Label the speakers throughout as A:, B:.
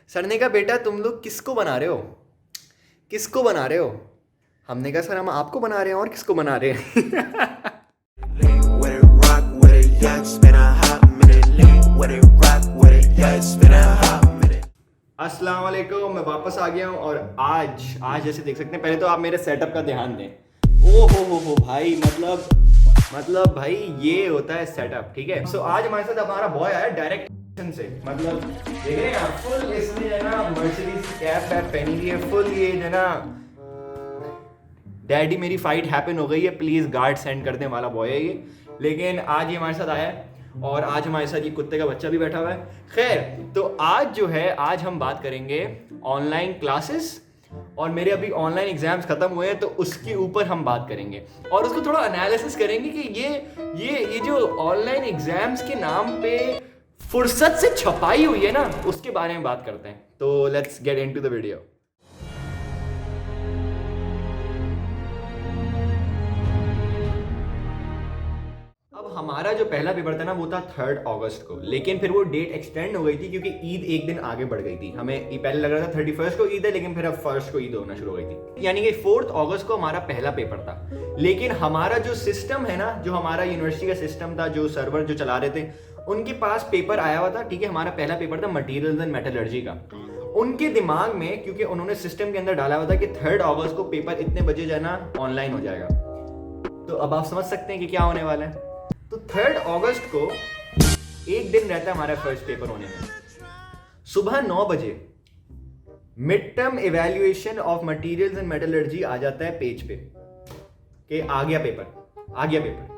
A: Sir ने कहा बेटा तुम लोग किसको बना रहे हो, किसको बना रहे हो? हमने कहा सर हम आपको बना रहे हैं, और किसको बना रहे हैं?
B: With it rock with it, yeah, it's been a hot minute. With it rock with it, yeah, it's been a hot minute.
A: अस्सलाम वालेकुम, मैं वापस आ गया हूँ। और आज जैसे देख सकते हैं, पहले तो आप मेरे सेटअप का ध्यान दें। ओ हो भाई, मतलब भाई ये होता है सेटअप, ठीक है। सो आज हमारे साथ हमारा बॉय आया डायरेक्ट से, मतलब देख रहे हैं आप, फुल इसने जो है ना मर्सिडीज की कैप वैप पहनी हुई है, फुल ये जो है ना डैडी मेरी फाइट हैपन हो गई है, प्लीज गार्ड सेंड कर दें वाला बॉय है ये। लेकिन आज ये हमारे साथ आया है, और आज हमारे साथ ये कुत्ते का बच्चा भी बैठा हुआ है। खैर, तो आज जो है, आज हम बात करेंगे ऑनलाइन क्लासेस, और मेरे अभी ऑनलाइन एग्जाम्स खत्म हुए हैं, तो उसके ऊपर हम बात करेंगे और उसको थोड़ा एनालिसिस करेंगे कि ये जो ऑनलाइन एग्जाम्स के नाम पे फुर्सत से छपाई हुई है ना, उसके बारे में बात करते हैं। तो let's get into the video. हमारा जो पहला पेपर था ना, वो था 3 अगस्त को, लेकिन फिर वो डेट एक्सटेंड हो गई थी क्योंकि ईद एक दिन आगे बढ़ गई थी। हमें पहले लग रहा था 31 को ईद है, लेकिन फिर अब 1 को ईद होना शुरू हो गई थी, यानी कि 4 अगस्त को हमारा पहला पेपर था। लेकिन हमारा जो सिस्टम है ना, जो हमारा यूनिवर्सिटी का सिस्टम था, जो सर्वर जो चला रहे थे, उनके पास पेपर आया हुआ था, ठीक है। हमारा पहला पेपर था मटीरियल्स एंड मेटलर्जी का। उनके दिमाग में, क्योंकि उन्होंने सिस्टम के अंदर डाला हुआ था कि 3 अगस्त को पेपर इतने बजे जो है ना ऑनलाइन हो जाएगा। तो अब आप समझ सकते हैं कि क्या होने वाला है। तो 3 अगस्त को एक दिन रहता है हमारा फर्स्ट पेपर होने में। सुबह 9 बजे mid term evaluation of materials and metallurgy आ जाता है पेज पे कि आ गया पेपर।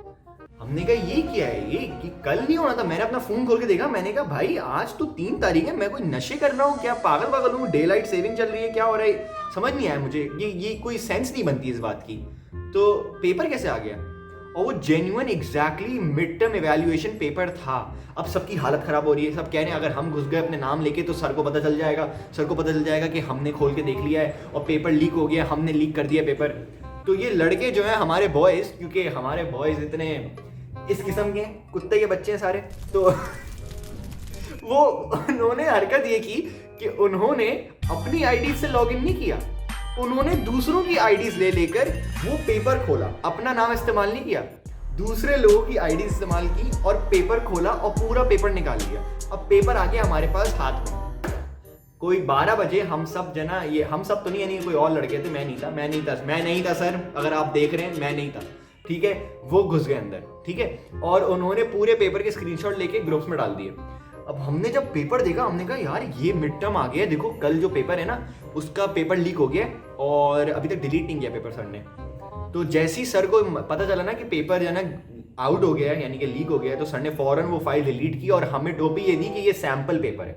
A: हमने कहा ये क्या है, ये कल नहीं होना था। मैंने अपना फोन खोल के देखा, मैंने कहा भाई आज तो 3 तारीख है, मैं कोई नशे कर रहा हूँ क्या, पागल हूँ, डे लाइट सेविंग चल रही है, क्या हो रहा है, समझ नहीं आया मुझे। ये कोई सेंस नहीं बनती इस बात की। तो पेपर कैसे आ गया, और वो genuine exactly mid term evaluation paper था। अब सबकी हालत खराब हो रही है, सब कह रहे हैं अगर हम घुस गए अपने नाम लेके तो सर को पता चल जाएगा कि हमने खोल के देख लिया है और पेपर लीक हो गया, हमने लीक कर दिया पेपर। तो ये लड़के जो है हमारे बॉयज, क्योंकि हमारे बॉयज इतने इस किस्म के कुत्ते के बच्चे हैं सारे, तो वो उन्होंने हरकत ये की कि उन्होंने अपनी आईडी से लॉग इन नहीं किया, उन्होंने दूसरों की आईडीज लेकर वो पेपर खोला, अपना नाम इस्तेमाल नहीं किया, दूसरे लोगों की आईडी इस्तेमाल की और पेपर खोला और पूरा पेपर निकाल लिया। अब पेपर आ गया हमारे पास हाथ में। कोई 12 बजे हम सब जना, ये हम सब तो नहीं, यानी कोई और लड़के थे, मैं नहीं था सर, अगर आप देख रहे हैं मैं नहीं था, ठीक है। वो घुस गए अंदर, ठीक है, और उन्होंने पूरे पेपर के स्क्रीनशॉट लेके ग्रुप्स में डाल दिए। अब हमने जब पेपर देखा, हमने कहा यार ये मिड टर्म आ गया, देखो कल जो पेपर है ना उसका पेपर लीक हो गया और अभी तक डिलीट नहीं किया पेपर सर ने। तो जैसे ही सर को पता चला ना कि पेपर जो है ना आउट हो गया है, यानी कि लीक हो गया है, तो सर ने फौरन वो फाइल डिलीट की और हमें टोपी ये दी कि ये सैंपल पेपर है,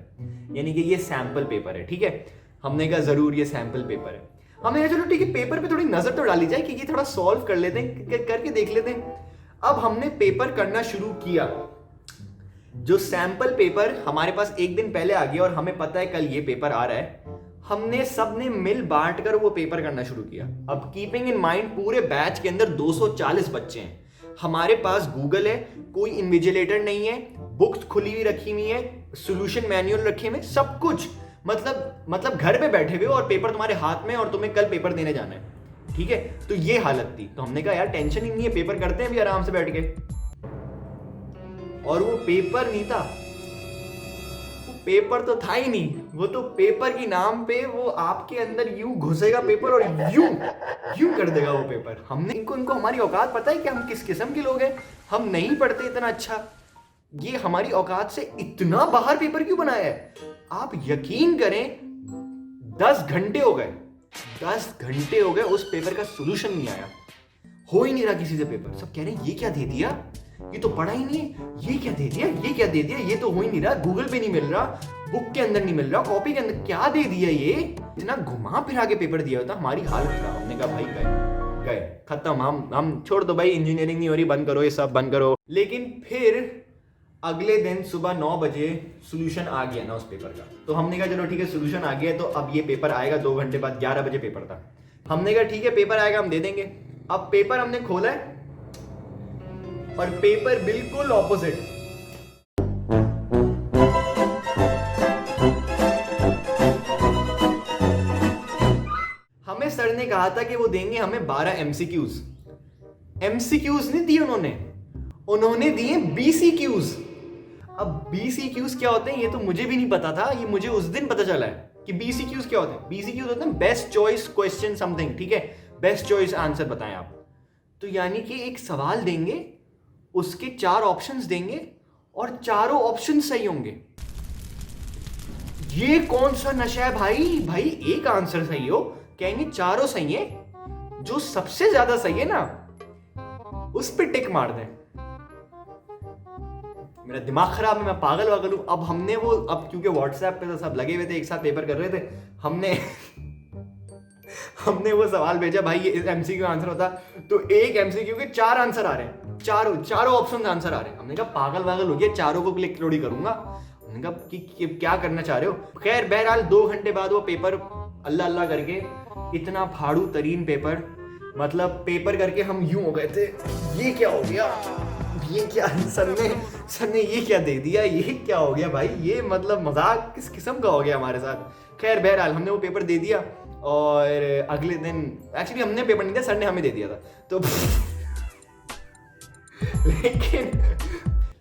A: यानी कि ये सैंपल पेपर है, ठीक है। हमने कहा जरूर ये सैंपल पेपर है। हमने कहा चलो ठीक है, पेपर पे थोड़ी नजर तो डाली जाए कि ये थोड़ा सॉल्व कर लेते हैं, करके देख लेते हैं। अब हमने पेपर करना शुरू किया। जो सैंपल पेपर हमारे पास एक दिन पहले आ गया और हमें पता है कल ये पेपर आ रहा है, हमने सबने मिल बांट कर वो पेपर करना शुरू किया। अब कीपिंग इन माइंड पूरे बैच के अंदर 240 बच्चे हैं, हमारे पास गूगल है, कोई इन्विजिलेटर नहीं है, बुक्स खुली हुई रखी हुई है, सॉल्यूशन मैनुअल रखे हुए, सब कुछ, मतलब घर पे बैठे हुए और पेपर तुम्हारे हाथ में और तुम्हें कल पेपर देने जाना है, ठीक है। तो ये हालत थी। तो हमने कहा यार टेंशन ही नहीं है, पेपर करते हैं भी आराम से बैठ के। और वो पेपर नहीं था, वो पेपर तो था ही नहीं, वो तो पेपर के नाम पे वो आपके अंदर यूं घुसेगा पेपर और यूं कर देगा वो पेपर। हमने इनको हमारी औकात पता है कि हम किस किस्म के लोग हैं, हम नहीं पढ़ते इतना अच्छा, ये हमारी औकात से इतना बाहर पेपर क्यों बनाया है। आप यकीन करें 10 घंटे हो गए उस पेपर का सोल्यूशन नहीं आया, हो ही नहीं रहा किसी से पेपर। सब कह रहे हैं ये क्या दे दिया, ये तो पढ़ा ही नहीं है, ये क्या दे दिया, ये तो हो ही नहीं रहा, गूगल पे नहीं मिल रहा, बुक के अंदर नहीं मिल रहा, कॉपी के अंदर क्या दे दिया, ये इतना घुमा फिरा के पेपर दिया होता, हमारी हालत खराब। हमने कहा भाई गए खत्म, हम छोड़ दो भाई, इंजीनियरिंग नहीं हो रही, बंद करो ये सब, बंद करो। लेकिन फिर अगले दिन सुबह 9 बजे सोल्यूशन आ गया ना उस पेपर का। तो हमने कहा चलो ठीक है, सोल्यूशन आ गया, तो अब ये पेपर आएगा 2 घंटे बाद, 11 बजे पेपर था। हमने कहा ठीक है पेपर आएगा, हम दे देंगे। अब पेपर हमने खोला है और पेपर बिल्कुल ऑपोजिट। सर ने कहा था कि वो देंगे हमें 12 एमसीक्यूज। एमसीक्यूज नहीं दिए उन्होंने दिए बीसीक्यूज। अब बीसीक्यूज क्या होते हैं ये तो मुझे भी नहीं पता था, ये मुझे उस दिन पता चला है कि बीसीक्यूज क्या होते हैं। बीसीक्यूज होते हैं बेस्ट चॉइस क्वेश्चन समथिंग, ठीक है, बेस्ट चॉइस आंसर बताएं आप। तो यानी कि एक सवाल देंगे, उसके 4 ऑप्शंस देंगे और चारों ऑप्शन सही होंगे। ये कौन सा नशा है भाई एक आंसर सही हो, कहेंगे चारों सही है, जो सबसे ज्यादा सही है ना उस पे टिक मार दें। मेरा दिमाग खराब है, मैं पागल वागल हूं। अब क्योंकि व्हाट्सएप पे तो सब लगे हुए थे, एक साथ पेपर कर रहे थे, हमने वो सवाल भेजा, भाई ये एमसीक्यू आंसर होता, तो एक एमसीक्यू के 4 आंसर आ रहे हैं, चारों ऑप्शन आंसर आ रहे हैं। हमने कहा पागल वागल हो गया, चारों को क्लिक थोड़ी करूंगा। हमने कहा कि क्या करना चाह रहे हो। खैर बहरहाल 2 घंटे बाद वो पेपर अल्लाह अल्लाह करके, इतना फाड़ू तरीन पेपर, मतलब पेपर करके हम यूं हो गए थे, ये क्या हो गया, ये क्या, सर ने ये क्या दे दिया, ये क्या हो गया भाई, ये मतलब मजाक किस किस्म का हो गया हमारे साथ। खैर बहरहाल हमने वो पेपर दे दिया और अगले दिन, एक्चुअली हमने पेपर नहीं दिया, सर ने हमें दे दिया था तो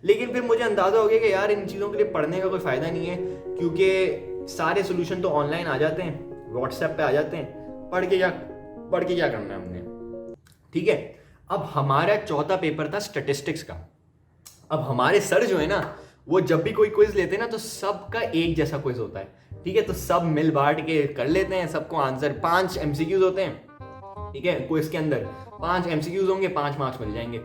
A: लेकिन फिर मुझे अंदाजा हो गया कि यार इन चीज़ों के लिए पढ़ने का कोई फ़ायदा नहीं है, क्योंकि सारे सोल्यूशन तो ऑनलाइन आ जाते हैं, व्हाट्सएप पे आ जाते हैं, पढ़ के क्या करना है हमने। ठीक है, अब हमारा चौथा पेपर था स्टैटिस्टिक्स का। अब हमारे सर जो है ना, वो जब भी कोई क्विज लेते हैं ना तो सबका एक जैसा क्विज होता है, ठीक है, तो सब मिल बांट के कर लेते हैं, सबको आंसर 5 एमसीक्यूज होते हैं, ठीक है, क्विज के अंदर 5 एमसीक्यूज होंगे, 5 मार्क्स मिल जाएंगे।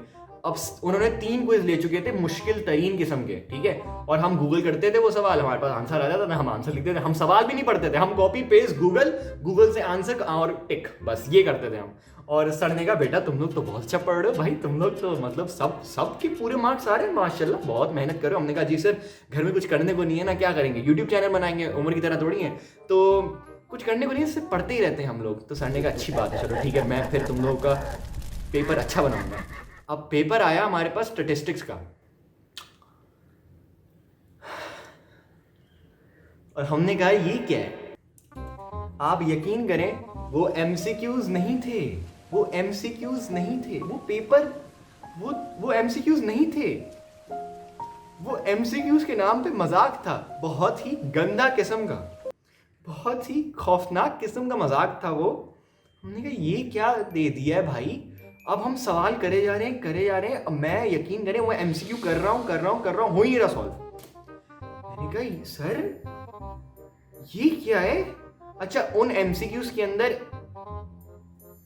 A: अब उन्होंने 3 क्विज ले चुके थे मुश्किल तरीन किस्म के, ठीक है, और हम गूगल करते थे वो सवाल, हमारे पास आंसर आ जाता था, हम आंसर लिखते थे, हम सवाल भी नहीं पढ़ते थे, हम कॉपी पेस्ट गूगल से आंसर और टिक, बस ये करते थे हम। और सर ने कहा बेटा तुम लोग तो बहुत अच्छा पढ़ रहे हो भाई, तुम लोग तो मतलब सब के पूरे मार्क्स आ रहे हैं माशाल्लाह, बहुत मेहनत कर रहे हो। हमने कहा जी सर, घर में कुछ करने को नहीं है ना, क्या करेंगे, यूट्यूब चैनल बनाएंगे, उम्र की तरह थोड़ी है, तो कुछ करने को नहीं है, सिर्फ पढ़ते ही रहते हैं हम लोग। तो सर ने कहा अच्छी बात है, चलो ठीक है, मैं फिर तुम लोगों का पेपर अच्छा बनाऊंगा। अब पेपर आया हमारे पास स्टैटिस्टिक्स का, और हमने कहा ये क्या है। आप यकीन करें वो एमसीक्यूज नहीं थे, वो पेपर, वो एमसीक्यूज नहीं थे, वो एमसीक्यूज के नाम पे मजाक था, बहुत ही गंदा किस्म का, बहुत ही खौफनाक किस्म का मजाक था वो। हमने कहा ये क्या दे दिया है भाई। अब हम सवाल करे जा रहे हैं, अब मैं यकीन करें वो एमसीक्यू कर रहा हूं, हो ही नहीं रहा सॉल्व। मैंने कहा सर ये क्या है। अच्छा, उन एमसीक्यूज के अंदर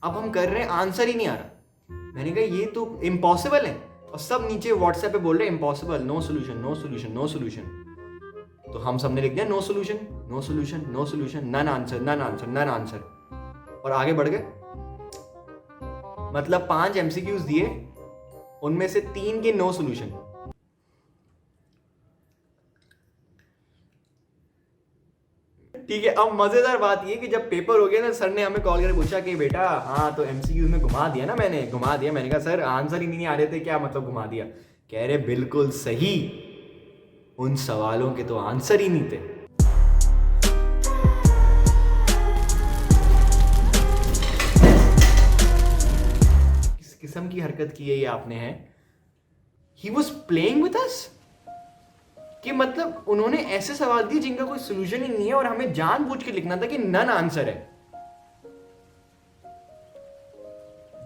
A: अब हम कर रहे हैं, आंसर ही नहीं आ रहा। मैंने कहा ये तो इम्पॉसिबल है, और सब नीचे व्हाट्सएप पे बोल रहे हैं इम्पॉसिबल, नो सोल्यूशन। तो हम सबने लिख दिया नो सोल्यूशन, नन आंसर, और आगे बढ़ गए। मतलब 5 एमसीक्यूज दिए, उनमें से 3 के नो सोल्यूशन। ठीक है, अब मजेदार बात ये कि जब पेपर हो गया ना, सर ने हमें कॉल करके पूछा कि बेटा हाँ तो एमसीक्यूज में घुमा दिया ना, मैंने घुमा दिया। मैंने कहा सर आंसर ही नहीं आ रहे थे, क्या मतलब घुमा दिया। कह रहे बिल्कुल सही, उन सवालों के तो आंसर ही नहीं थे। किस किस्म की हरकत की है ये आपने है। He was playing with us, कि मतलब उन्होंने ऐसे सवाल दिए जिनका कोई सोल्यूशन ही नहीं है, और हमें जानबूझ के लिखना था कि नन आंसर है।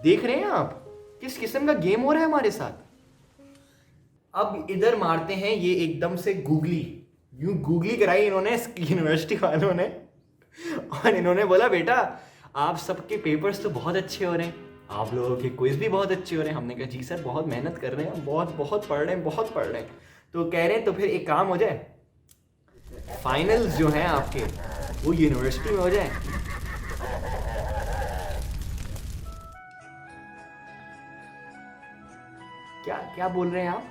A: देख रहे हैं आप किस किस्म का गेम हो रहा है हमारे साथ। अब इधर मारते हैं ये एकदम से गूगली कराई इन्होंने यूनिवर्सिटी वालों ने, और इन्होंने बोला बेटा आप सबके पेपर्स तो बहुत अच्छे हो रहे हैं, आप लोगों के क्विज भी बहुत अच्छे हो रहे हैं। हमने कहा जी सर बहुत मेहनत कर रहे हैं, बहुत पढ़ रहे हैं। तो कह रहे हैं तो फिर एक काम हो जाए, फाइनल्स जो हैं आपके वो यूनिवर्सिटी में हो जाए। क्या बोल रहे हैं आप,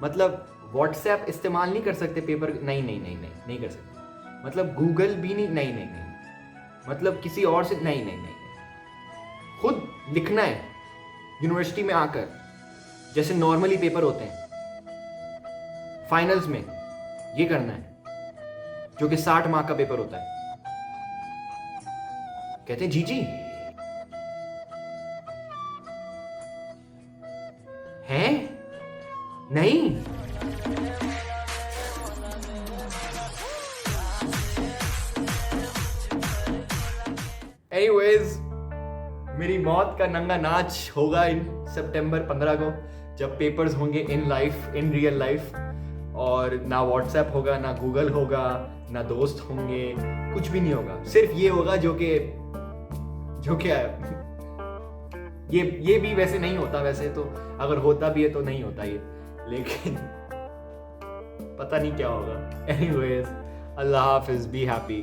A: मतलब व्हाट्सएप इस्तेमाल नहीं कर सकते पेपर, नहीं कर सकते, मतलब गूगल भी नहीं, मतलब किसी और से नहीं, खुद लिखना है यूनिवर्सिटी में आकर, जैसे नॉर्मली पेपर होते हैं फाइनल्स में, ये करना है, जो कि 60 मार्क का पेपर होता है। कहते हैं जी हैं? नहीं। एनीवेज, मेरी मौत का नंगा नाच होगा इन सितंबर 15 को, जब पेपर्स होंगे in life, in real life, और ना व्हाट्सएप होगा, ना गूगल होगा, ना दोस्त होंगे, कुछ भी नहीं होगा। सिर्फ ये होगा जो क्या है, ये भी वैसे नहीं होता, वैसे तो अगर होता भी है तो नहीं होता ये, लेकिन पता नहीं क्या होगा। Anyways, Allah Hafiz, be happy.